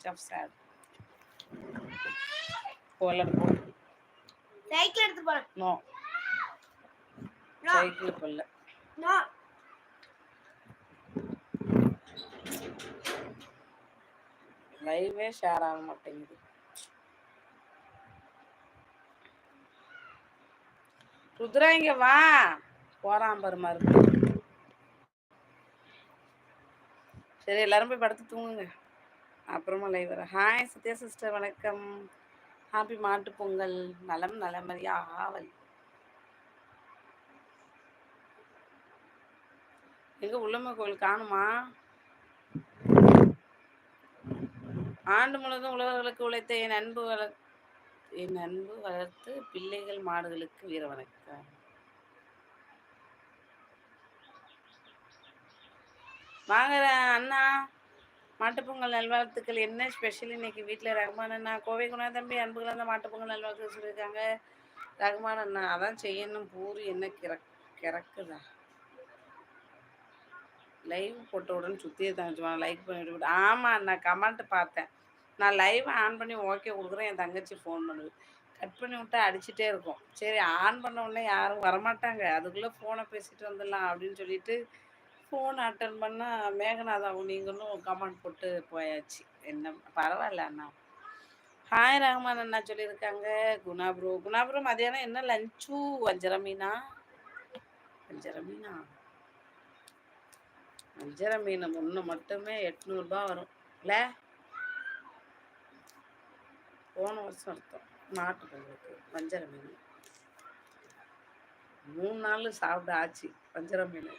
Much of chat. போல போ. Cycle எடுத்து போறேன். நோ. சைக்கிள் போல. நோ. லைவே ஷேர் ஆக மாட்டேங்குது. ருத்ரா இங்க வா. போறான் பாரு மறுபடியும். சரி எல்லாரும் போய் படுத்து தூங்குங்க. அப்புறமா லைவ் வர. ஹாய் சத்யா சிஸ்டர், வணக்கம். ஹாப்பி மாட்டு பொங்கல். நலம் நலமறியா ஆவல். எங்க உள்ளம்மா கோயில் காணுமா? ஆண்டு முழுவதும் உழவர்களுக்கு உழைத்த என் அன்பு வளர்த்து பிள்ளைகள் மாடுகளுக்கு வீர வணக்கம். வாங்க அண்ணா, மாட்டுப்பொங்கல் நல்வாழ்த்துக்கள். என்ன ஸ்பெஷல் இன்னைக்கு வீட்டில்? ரகுமான் அண்ணா, கோவை குணா தம்பி, அன்புகள் அந்த மாட்டுப்பொங்கல் நல்வாழ்த்துக்கள் சொல்லியிருக்காங்க. ரகுமான் அண்ணா, அதான் செய்யணும். பூரி என்ன கிறக்குதா? லைவ் போட்ட உடனே சுற்றியே தங்கச்சுவாங்க. லைக் பண்ணிவிட்டு. ஆமாம், நான் கமெண்ட் பார்த்தேன். நான் லைவ் ஆன் பண்ணி ஓகே கொடுக்குறேன். என் தங்கச்சி ஃபோன் பண்ணுது. கட் பண்ணி விட்டா அடிச்சுட்டே இருக்கும். சரி ஆன் பண்ண உடனே யாரும் வரமாட்டாங்க, அதுக்குள்ளே ஃபோனை பேசிட்டு வந்துடலாம் அப்படின்னு சொல்லிட்டு ஃபோன் அட்டன் பண்ணால் மேகநாதாவும் நீங்களும் கமெண்ட் போட்டு போயாச்சு. என்ன பரவாயில்ல அண்ணா. ஹாய் ரஹ்மான் அண்ணா சொல்லியிருக்காங்க. குணா ப்ரோ மதியானம் என்ன லஞ்சு? வஞ்சர மீனா? வஞ்சர மீன் ஒன்று மட்டுமே 800 வரும் இல்லை? போன வருஷம் அர்த்தம் மாட்டு பொங்கலுக்கு வஞ்சர மீன் 3 நாள் சாப்பிட ஆச்சு வஞ்சர மீன்.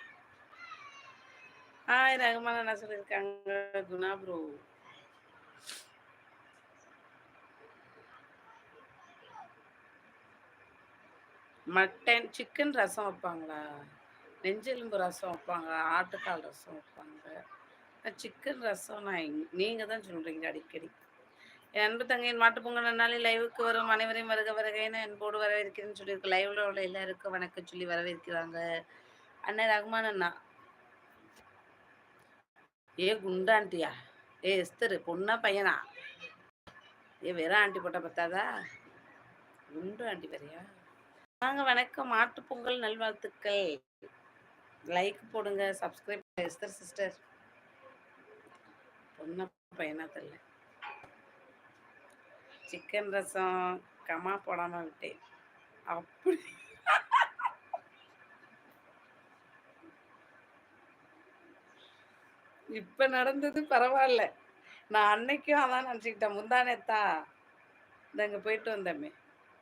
ஹாய் ரகுமான் என்ன சொல்லியிருக்காங்க. குணா ப்ரோ, மட்டன் சிக்கன் ரசம் வைப்பாங்களா? நெஞ்செலும்பு ரசம் வைப்பாங்க, ஆட்டுக்கால் ரசம் வைப்பாங்க. சிக்கன் ரசம் நீங்கள் தான் சொல்கிறீங்க அடிக்கடி. என் அன்பு தங்கையின் மாட்டுப்பொங்கல் நாளில் லைவுக்கு வரும் அனைவரையும் வருக வருகைன்னு என்போடு வரவேற்கிறேன்னு சொல்லியிருக்கு. லைவ்ல உள்ள எல்லாருக்கும் வணக்கம் சொல்லி வரவேற்கிறாங்க. அண்ணன் ரகுமான் அண்ணா. ஏ குண்டாண்டியா? ஏ எஸ்தரு பொண்ணா பையனா? ஏ வெறும் ஆண்டி போட்ட பத்தாதா? குண்டு ஆண்டி வரையா? வாங்க வணக்கம். மாட்டுப்பொங்கல் நல்வாழ்த்துக்கள். லைக் போடுங்க, சப்ஸ்கிரைப். எஸ்தர் சிஸ்டர் பொண்ணா பையனா தெரியல. சிக்கன் ரசம் கமா போடாம விட்டேன். அப்படி இப்ப நடந்தது பரவாயில்ல. நான் அன்னைக்கும் அதான் நினச்சிக்கிட்டேன். முந்தானேத்தா இங்க போயிட்டு வந்தேமே.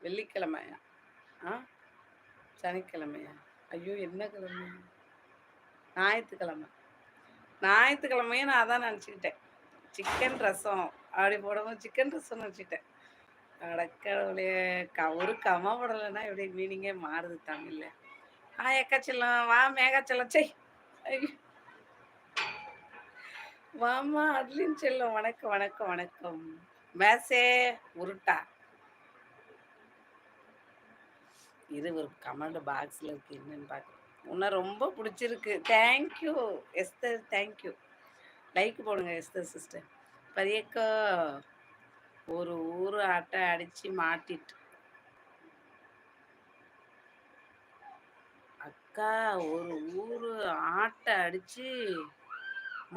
வெள்ளிக்கிழமையா சனிக்கிழமையா? ஐயோ என்ன கிழமை? ஞாயிற்றுக்கிழமையும் நான் அதான் நினச்சிக்கிட்டேன். சிக்கன் ரசம் அப்படி போடவும் சிக்கன் ரசம் நினச்சிட்டேன். அடக்கடவுளே, ஒரு கமா போடலைன்னா எப்படி மீனிங்கே மாறுது தமிழ்ல. எக்காச்செல்லம் வா. மேகாச்செல்லம் செய். வாமா அட்லின் செல்லம். வணக்கம் வணக்கம் வணக்கம். மேசே உருட்டா இது ஒரு கமெண்ட் பாக்ஸில் இருக்கு, என்னன்னு பார்க்க. உன்னை ரொம்ப பிடிச்சிருக்கு. Thank you Esther, thank you. லைக் போடுங்க எஸ்தர் சிஸ்டர். பரியக்கா ஒரு ஊர் ஆட்டை அடித்து மாட்டிட்டு. அக்கா ஒரு ஊர் ஆட்டை அடித்து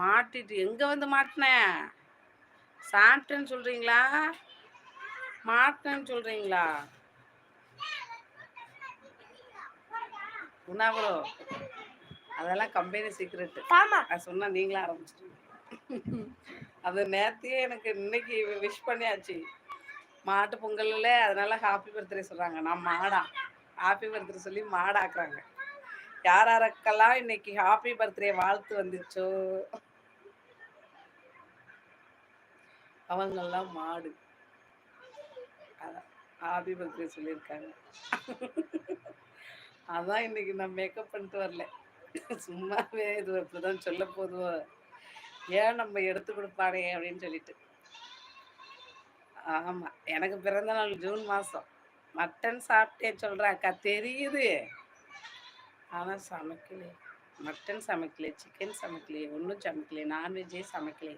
மாட்டிட்டு. எங்கே வந்து மாட்டினேன்? சாப்பிட்டேன்னு சொல்கிறீங்களா, மாட்டினேன்னு சொல்கிறீங்களா? குணா ப்ரோ, அதெல்லாம் கம்பெனி சீக்ரெட்டு. நான் சொன்னால் நீங்களும் ஆரம்பிச்சிருங்க. அது நேரத்தையே எனக்கு இன்னைக்கு விஷ் பண்ணியாச்சு மாட்டு பொங்கல்ல. அதனால ஹாப்பி பர்த்டே சொல்கிறாங்க. நான் மாடா ஹாப்பி பர்த்டே சொல்லி மாடாக்குறாங்க. யார் யாருக்கெல்லாம் இன்னைக்கு ஹாப்பி பர்த்டே வாழ்த்து வந்துச்சோ அவங்கெல்லாம் மாடு. அதான் ஹாப்பி பர்த்டே சொல்லியிருக்காங்க. அதான் இன்னைக்கு நான் மேக்கப் பண்ணிட்டு வரல. சும்மாவே இது இப்படிதான் சொல்ல போதுவோம், ஏன் நம்ம எடுத்து கொடுப்பானே அப்படின்னு சொல்லிட்டு. ஆமாம், எனக்கு பிறந்த நாள் ஜூன் மாதம். மட்டன் சாப்பிட்டே சொல்கிறேன் அக்கா, தெரியுது. ஆனால் சமைக்கலே. மட்டன் சமைக்கல, சிக்கன் சமைக்கலையே, ஒன்றும் சமைக்கலையே, நான்வெஜ்ஜே சமைக்கலையே.